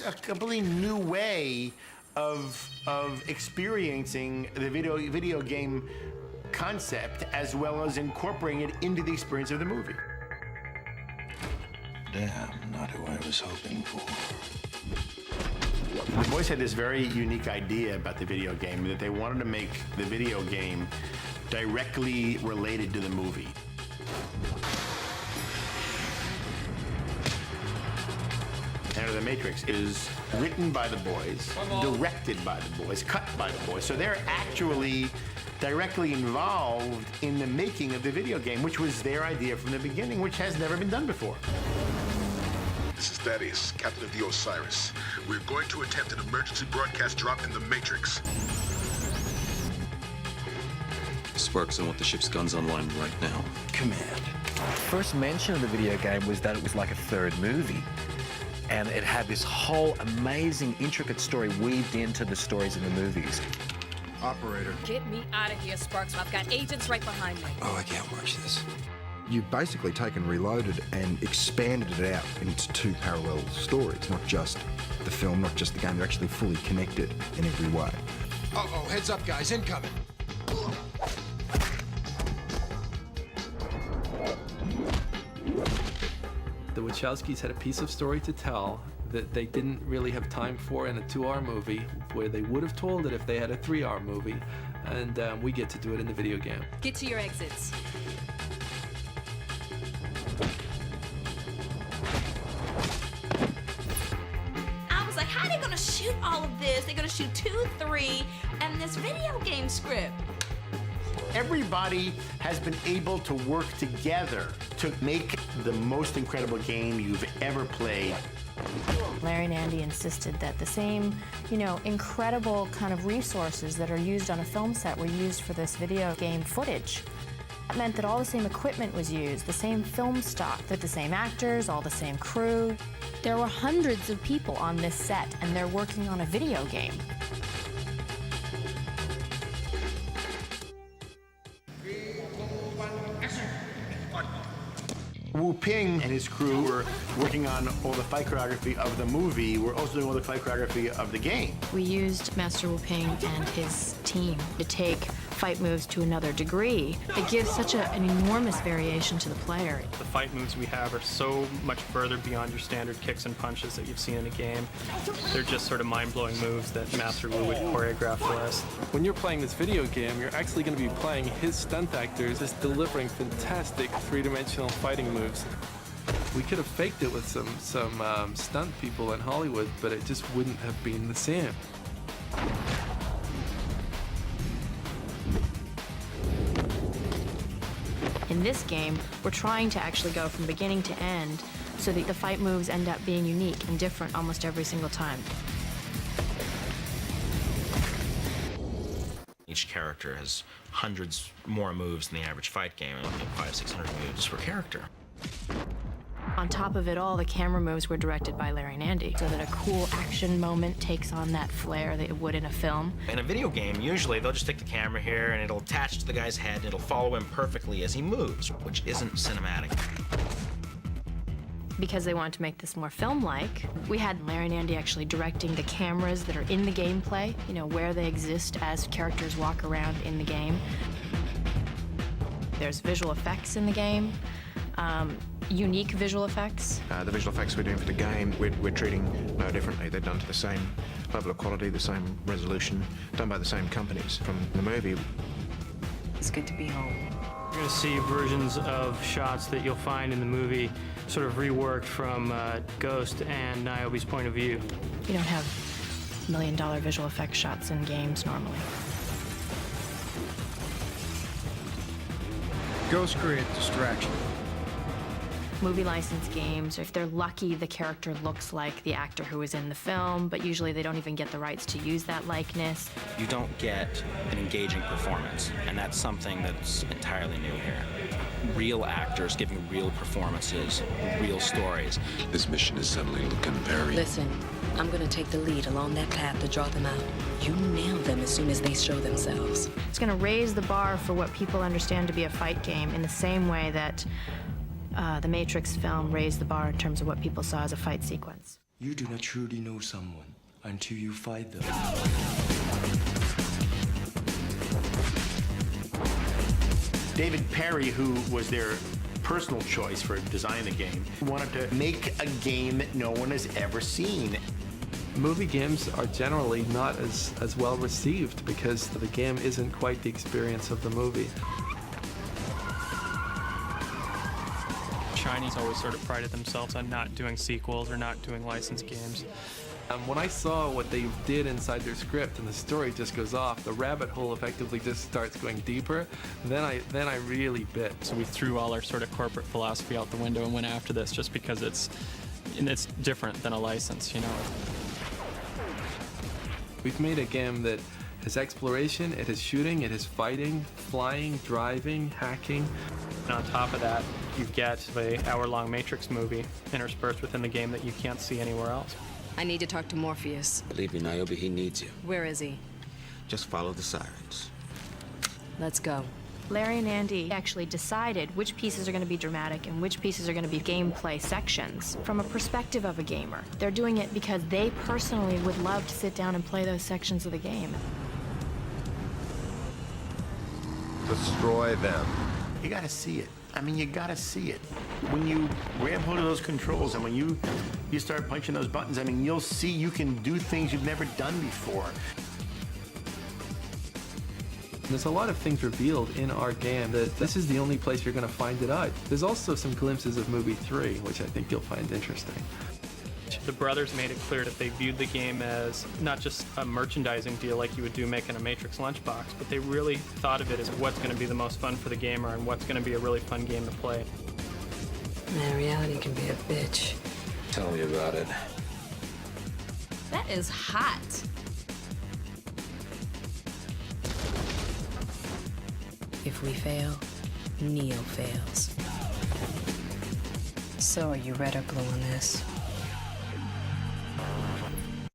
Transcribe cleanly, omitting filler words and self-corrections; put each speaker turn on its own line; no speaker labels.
it's a completely new way of experiencing the video game concept, as well as incorporating it into the experience of the movie.
Damn, not who I was hoping for.
The boys had this very unique idea about the video game, that they wanted to make the video game directly related to the movie. Enter the Matrix is written by the boys, directed by the boys, cut by the boys. So they're actually directly involved in the making of the video game, which was their idea from the beginning, which has never been done before.
This is Thaddeus, captain of the Osiris. We're going to attempt an emergency broadcast drop in the Matrix.
Sparks, I want the ship's guns online right now.
Command.
First mention of the video game was that it was like a third movie. And it had this whole amazing, intricate story weaved into the stories in the movies.
Operator.
Get me out of here, Sparks. I've got agents right behind me.
Oh, I can't watch this.
You've basically taken Reloaded and expanded it out into two parallel stories, not just the film, not just the game. They're actually fully connected in every way.
Uh-oh, heads up, guys, incoming.
The Wachowskis had a piece of story to tell that they didn't really have time for in a 2-hour movie, where they would have told it if they had a 3-hour movie, and we get to do it in the video game.
Get to your exits. I was like, how are they gonna shoot all of this? They're gonna shoot 2, 3, and this video game script.
Everybody has been able to work together to make the most incredible game you've ever played.
Larry and Andy insisted that the same, incredible kind of resources that are used on a film set were used for this video game footage. That meant that all the same equipment was used, the same film stock, that the same actors, all the same crew. There were hundreds of people on this set, and they're working on a video game.
Wu Ping and his crew were working on all the fight choreography of the movie. We're also doing all the fight choreography of the game.
We used Master Wu Ping and his team to take fight moves to another degree. It gives such an enormous variation to the player.
The fight moves we have are so much further beyond your standard kicks and punches that you've seen in a game. They're just sort of mind-blowing moves that Master Wu would choreograph for us.
When you're playing this video game, you're actually going to be playing his stunt actors, just delivering fantastic three-dimensional fighting moves. We could have faked it with some stunt people in Hollywood, but it just wouldn't have been the same.
In this game, we're trying to actually go from beginning to end so that the fight moves end up being unique and different almost every single time.
Each character has hundreds more moves than the average fight game, and 500-600 moves per character.
On top of it all, the camera moves were directed by Larry and Andy, so that a cool action moment takes on that flair that it would in a film.
In a video game, usually they'll just stick the camera here and it'll attach to the guy's head and it'll follow him perfectly as he moves, which isn't cinematic.
Because they wanted to make this more film-like, we had Larry and Andy actually directing the cameras that are in the gameplay, where they exist as characters walk around in the game. There's visual effects in the game. Unique visual effects.
The visual effects we're doing for the game, we're treating no differently. They're done to the same level of quality, the same resolution, done by the same companies from the movie.
It's good to be home.
You're going to see versions of shots that you'll find in the movie sort of reworked from Ghost and Niobe's point of view.
You don't have $1 million visual effects shots in games normally.
Ghost create distraction.
Movie license games, if they're lucky, the character looks like the actor who was in the film, but usually they don't even get the rights to use that likeness.
You don't get an engaging performance, and that's something that's entirely new here. Real actors giving real performances, real stories.
This mission is suddenly looking very...
Listen, I'm gonna take the lead along that path to draw them out. You nail them as soon as they show themselves.
It's gonna raise the bar for what people understand to be a fight game in the same way that the Matrix film raised the bar in terms of what people saw as a fight sequence.
You do not truly know someone until you fight them.
David Perry, who was their personal choice for designing the game, wanted to make a game that no one has ever seen.
Movie games are generally not as well received because the game isn't quite the experience of the movie.
Chinese always sort of prided themselves on not doing sequels or not doing licensed games.
When I saw what they did inside their script and the story just goes off, the rabbit hole effectively just starts going deeper, then I really bit.
So we threw all our sort of corporate philosophy out the window and went after this just because it's different than a license, you know.
We've made a game that has exploration, it has shooting, it has fighting, flying, driving, hacking.
And on top of that, you get the hour-long Matrix movie interspersed within the game that you can't see anywhere else.
I need to talk to Morpheus.
Believe me, Niobe, he needs you.
Where is he?
Just follow the sirens.
Let's go.
Larry and Andy actually decided which pieces are going to be dramatic and which pieces are going to be gameplay sections from a perspective of a gamer. They're doing it because they personally would love to sit down and play those sections of the game.
Destroy them. You gotta see it. I mean, you gotta see it. When you grab hold of those controls and when you start punching those buttons, I mean, you'll see you can do things you've never done before.
There's a lot of things revealed in our game that this is the only place you're going to find it out. There's also some glimpses of movie 3, which I think you'll find interesting.
The brothers made it clear that they viewed the game as not just a merchandising deal like you would do making a Matrix lunchbox, but they really thought of it as what's going to be the most fun for the gamer and what's going to be a really fun game to play.
Man, reality can be a bitch.
Tell me about it.
That is hot.
If we fail, Neo fails. So are you red or blue on this?